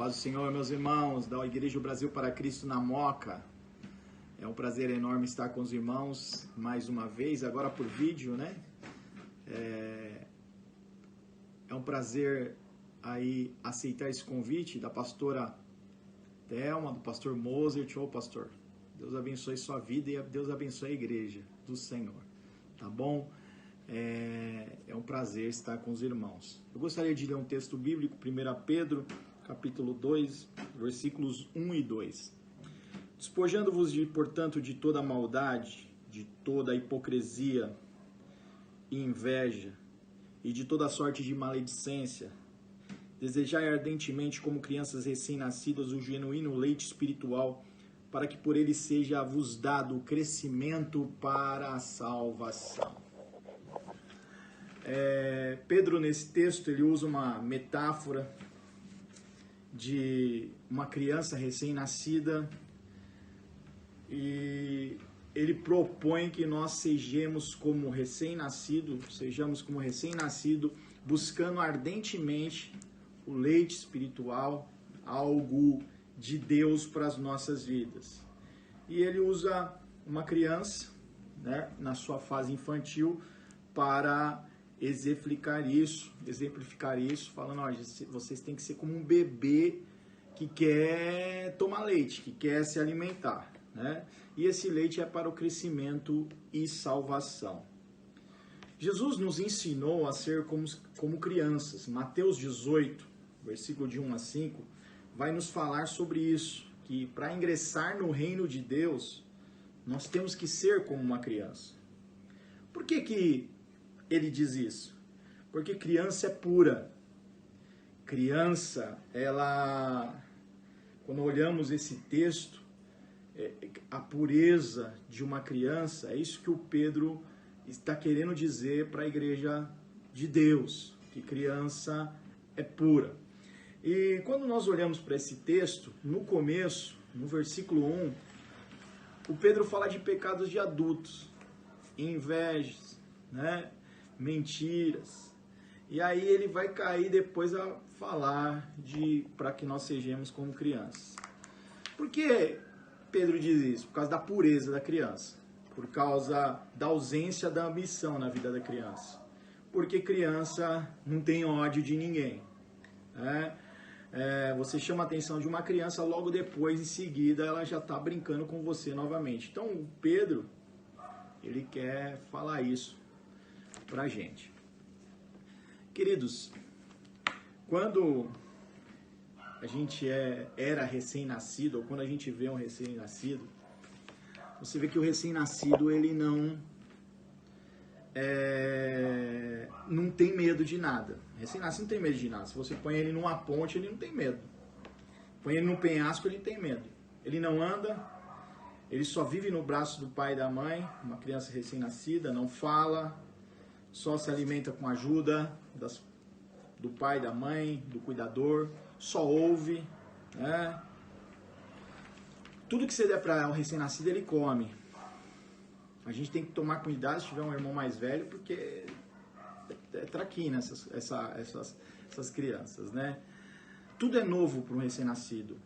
Paz do Senhor, meus irmãos, da Igreja Brasil para Cristo na Moca. É um prazer enorme estar com os irmãos mais uma vez, agora por vídeo, né? É um prazer aí aceitar esse convite da pastora Thelma, do pastor Mozart. Ô pastor, Deus abençoe sua vida e Deus abençoe a Igreja do Senhor, tá bom? É um prazer estar com os irmãos. Eu gostaria de ler um texto bíblico, 1 Pedro, capítulo 2, versículos 1 e 2. Despojando-vos, portanto, de toda maldade, de toda hipocrisia e inveja, e de toda sorte de maledicência, desejai ardentemente, como crianças recém-nascidas, o genuíno leite espiritual, para que por ele seja vos dado o crescimento para a salvação. Pedro, nesse texto, ele usa uma metáfora de uma criança recém-nascida e ele propõe que nós sejamos como recém-nascido, buscando ardentemente o leite espiritual, algo de Deus para as nossas vidas. E ele usa uma criança, né, na sua fase infantil, para exemplificar isso, falando, ó, vocês têm que ser como um bebê que quer tomar leite, que quer se alimentar, né? E esse leite é para o crescimento e salvação. Jesus nos ensinou a ser como crianças. Mateus 18, versículo de 1 a 5, vai nos falar sobre isso, que para ingressar no reino de Deus, nós temos que ser como uma criança. Por que ele diz isso? Porque criança é pura. Criança, quando olhamos esse texto, a pureza de uma criança, é isso que o Pedro está querendo dizer para a igreja de Deus, que criança é pura. E quando nós olhamos para esse texto, no começo, no versículo 1, o Pedro fala de pecados de adultos, invejas, né? Mentiras. E aí ele vai cair depois a falar para que nós sejamos como crianças. Por que Pedro diz isso? Por causa da pureza da criança. Por causa da ausência da ambição na vida da criança. Porque criança não tem ódio de ninguém, né? Você chama a atenção de uma criança, logo depois, em seguida, ela já está brincando com você novamente. Então, o Pedro, ele quer falar isso pra gente. Queridos, quando a gente era recém-nascido, ou quando a gente vê um recém-nascido, você vê que o recém-nascido, ele não tem medo de nada. Recém-nascido não tem medo de nada. Se você põe ele numa ponte, ele não tem medo. Põe ele num penhasco, ele tem medo. Ele não anda, ele só vive no braço do pai e da mãe, uma criança recém-nascida, não fala, só se alimenta com a ajuda do pai, da mãe, do cuidador, só ouve, né? Tudo que você der para um recém-nascido, ele come. A gente tem que tomar cuidado se tiver um irmão mais velho, porque é traquina essas crianças, né? Tudo é novo para um recém-nascido.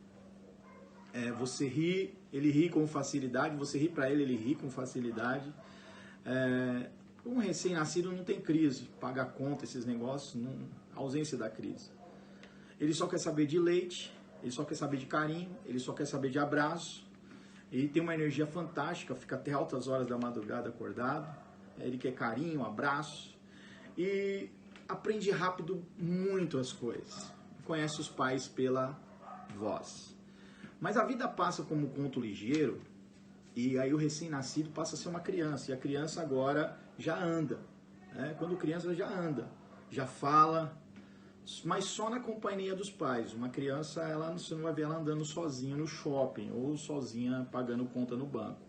Você ri, ele ri com facilidade, você ri para ele ri com facilidade. Um recém-nascido não tem crise, paga a conta, esses negócios, ausência da crise. Ele só quer saber de leite, ele só quer saber de carinho, ele só quer saber de abraço. Ele tem uma energia fantástica, fica até altas horas da madrugada acordado. Ele quer carinho, abraço. E aprende rápido muito as coisas. Conhece os pais pela voz. Mas a vida passa como um conto ligeiro, e aí o recém-nascido passa a ser uma criança. E a criança agora já anda, né? Quando criança já anda, já fala, mas só na companhia dos pais. Uma criança, você não vai ver ela andando sozinha no shopping ou sozinha pagando conta no banco.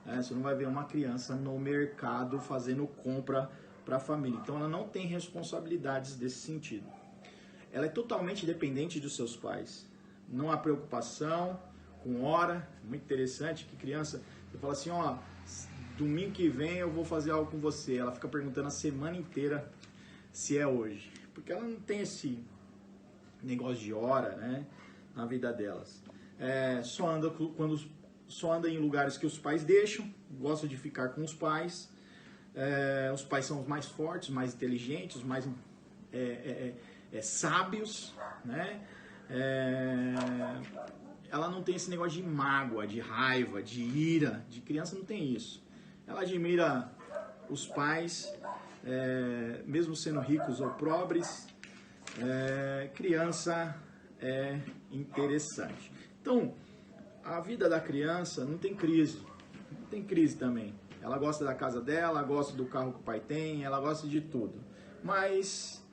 Você não vai ver uma criança no mercado fazendo compra para a família. Então ela não tem responsabilidades desse sentido. Ela é totalmente dependente dos seus pais. Não há preocupação com hora. Muito interessante que criança, você fala assim, ó, domingo que vem eu vou fazer algo com você. Ela fica perguntando a semana inteira se é hoje. Porque ela não tem esse negócio de hora, né? na vida delas. Só anda em lugares que os pais deixam, gosta de ficar com os pais. Os pais são os mais fortes, mais inteligentes, os mais sábios, né? Ela não tem esse negócio de mágoa, de raiva, de ira. De criança não tem isso. Ela admira os pais, mesmo sendo ricos ou pobres. Criança é interessante. Então, a vida da criança não tem crise. Não tem crise também. Ela gosta da casa dela, gosta do carro que o pai tem, ela gosta de tudo. Mas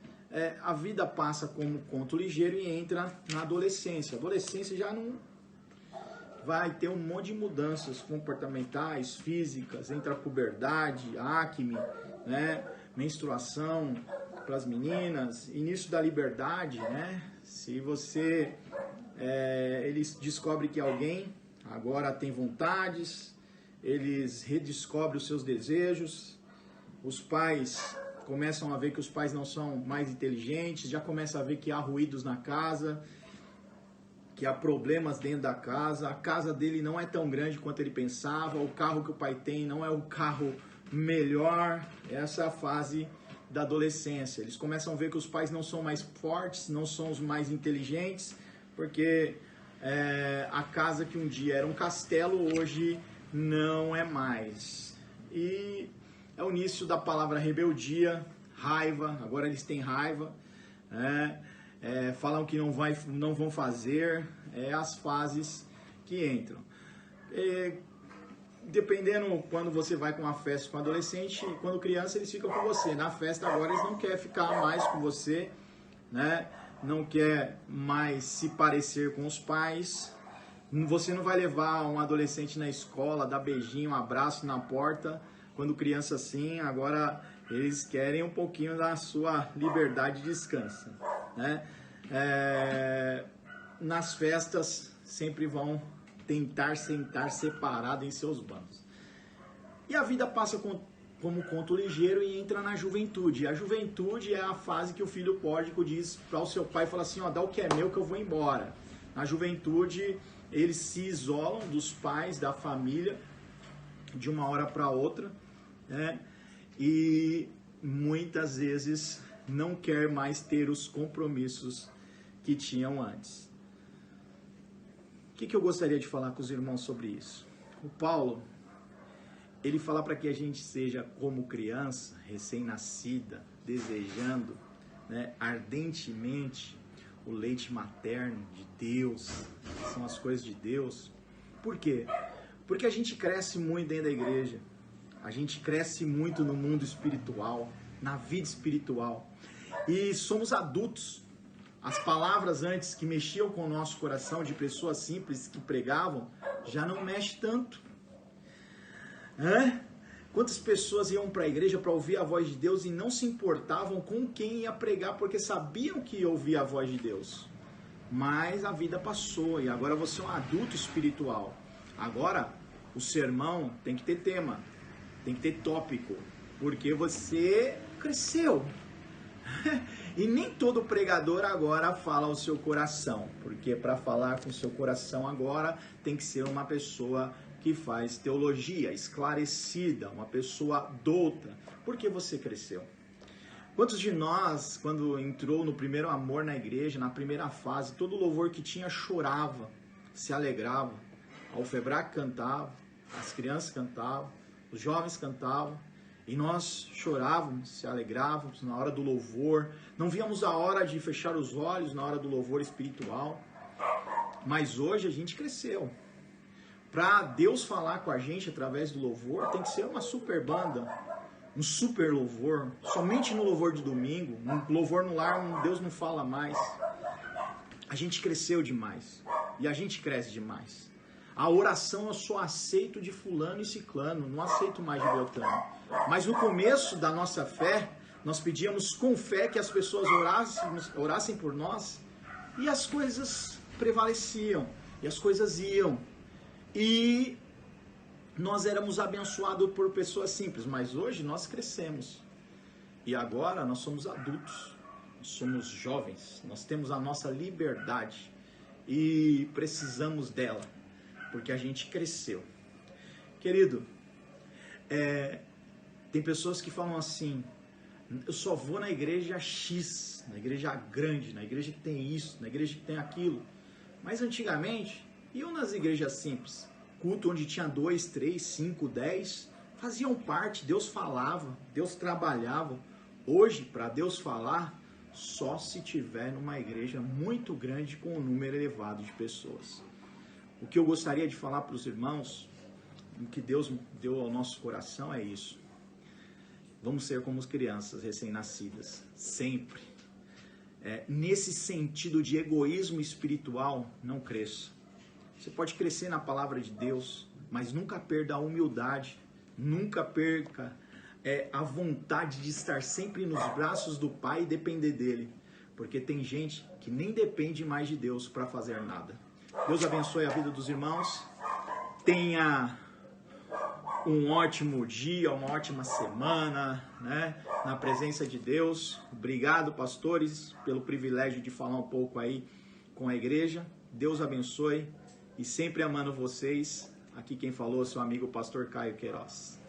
a vida passa como conto ligeiro e entra na adolescência. A adolescência já não vai ter um monte de mudanças comportamentais, físicas, entra a puberdade, acne, né? Menstruação para as meninas, início da liberdade, né? Se você eles descobrem que alguém agora tem vontades, eles redescobrem os seus desejos, os pais começam a ver que os pais não são mais inteligentes, já começa a ver que há ruídos na casa, que há problemas dentro da casa, a casa dele não é tão grande quanto ele pensava, o carro que o pai tem não é o carro melhor. Essa é a fase da adolescência. Eles começam a ver que os pais não são mais fortes, não são os mais inteligentes, porque a casa que um dia era um castelo, hoje não é mais. E é o início da palavra rebeldia, raiva. Agora eles têm raiva, falam que não vão fazer. As fases que entram. Dependendo quando você vai com uma festa com adolescente, quando criança eles ficam com você. Na festa agora eles não querem ficar mais com você, né? Não quer mais se parecer com os pais. Você não vai levar um adolescente na escola, dar beijinho, um abraço na porta, quando criança assim. Agora eles querem um pouquinho da sua liberdade de descanso, né? Nas festas sempre vão tentar sentar separado em seus bancos. E a vida passa como conto ligeiro e entra na juventude. A juventude é a fase que o filho pródigo diz para o seu pai, fala assim, dá o que é meu que eu vou embora. Na juventude eles se isolam dos pais, da família, de uma hora para outra, né? E muitas vezes não quer mais ter os compromissos que tinham antes. O que eu gostaria de falar com os irmãos sobre isso? O Paulo, ele fala para que a gente seja como criança, recém-nascida, desejando, né, ardentemente o leite materno de Deus, são as coisas de Deus. Por quê? Porque a gente cresce muito dentro da igreja, a gente cresce muito no mundo espiritual, na vida espiritual, e somos adultos. As palavras antes que mexiam com o nosso coração, de pessoas simples que pregavam, já não mexe tanto. Quantas pessoas iam para a igreja para ouvir a voz de Deus e não se importavam com quem ia pregar, porque sabiam que ia ouvir a voz de Deus. Mas a vida passou e agora você é um adulto espiritual. Agora o sermão tem que ter tema, tem que ter tópico, porque você cresceu. E nem todo pregador agora fala ao seu coração, porque para falar com o seu coração agora tem que ser uma pessoa que faz teologia esclarecida, uma pessoa douta, porque você cresceu. Quantos de nós, quando entrou no primeiro amor na igreja, na primeira fase, todo louvor que tinha chorava, se alegrava, a Alfebrac cantava, as crianças cantavam, os jovens cantavam, e nós chorávamos, se alegrávamos na hora do louvor, não víamos a hora de fechar os olhos na hora do louvor espiritual. Mas hoje a gente cresceu. Para Deus falar com a gente através do louvor, tem que ser uma super banda, um super louvor. Somente no louvor de domingo, no louvor no lar, Deus não fala mais. A gente cresceu demais e a gente cresce demais. A oração eu só aceito de fulano e ciclano, não aceito mais de Beltrano. Mas no começo da nossa fé, nós pedíamos com fé que as pessoas orassem por nós, e as coisas prevaleciam, e as coisas iam. E nós éramos abençoados por pessoas simples, mas hoje nós crescemos. E agora nós somos adultos, nós somos jovens, nós temos a nossa liberdade. e precisamos dela, porque a gente cresceu. Querido, tem pessoas que falam assim, eu só vou na igreja X, na igreja grande, na igreja que tem isso, na igreja que tem aquilo. Mas antigamente, iam nas igrejas simples, culto onde tinha 2, 3, 5, 10, faziam parte, Deus falava, Deus trabalhava. Hoje, para Deus falar, só se tiver numa igreja muito grande com um número elevado de pessoas. O que eu gostaria de falar para os irmãos, o que Deus deu ao nosso coração é isso. Vamos ser como as crianças recém-nascidas, sempre. Nesse sentido de egoísmo espiritual, não cresça. Você pode crescer na palavra de Deus, mas nunca perda a humildade, nunca perca a vontade de estar sempre nos braços do Pai e depender dele. Porque tem gente que nem depende mais de Deus para fazer nada. Deus abençoe a vida dos irmãos. Tenha um ótimo dia, uma ótima semana, né? Na presença de Deus. Obrigado, pastores, pelo privilégio de falar um pouco aí com a igreja. Deus abençoe e sempre amando vocês. Aqui quem falou é seu amigo pastor Caio Queiroz.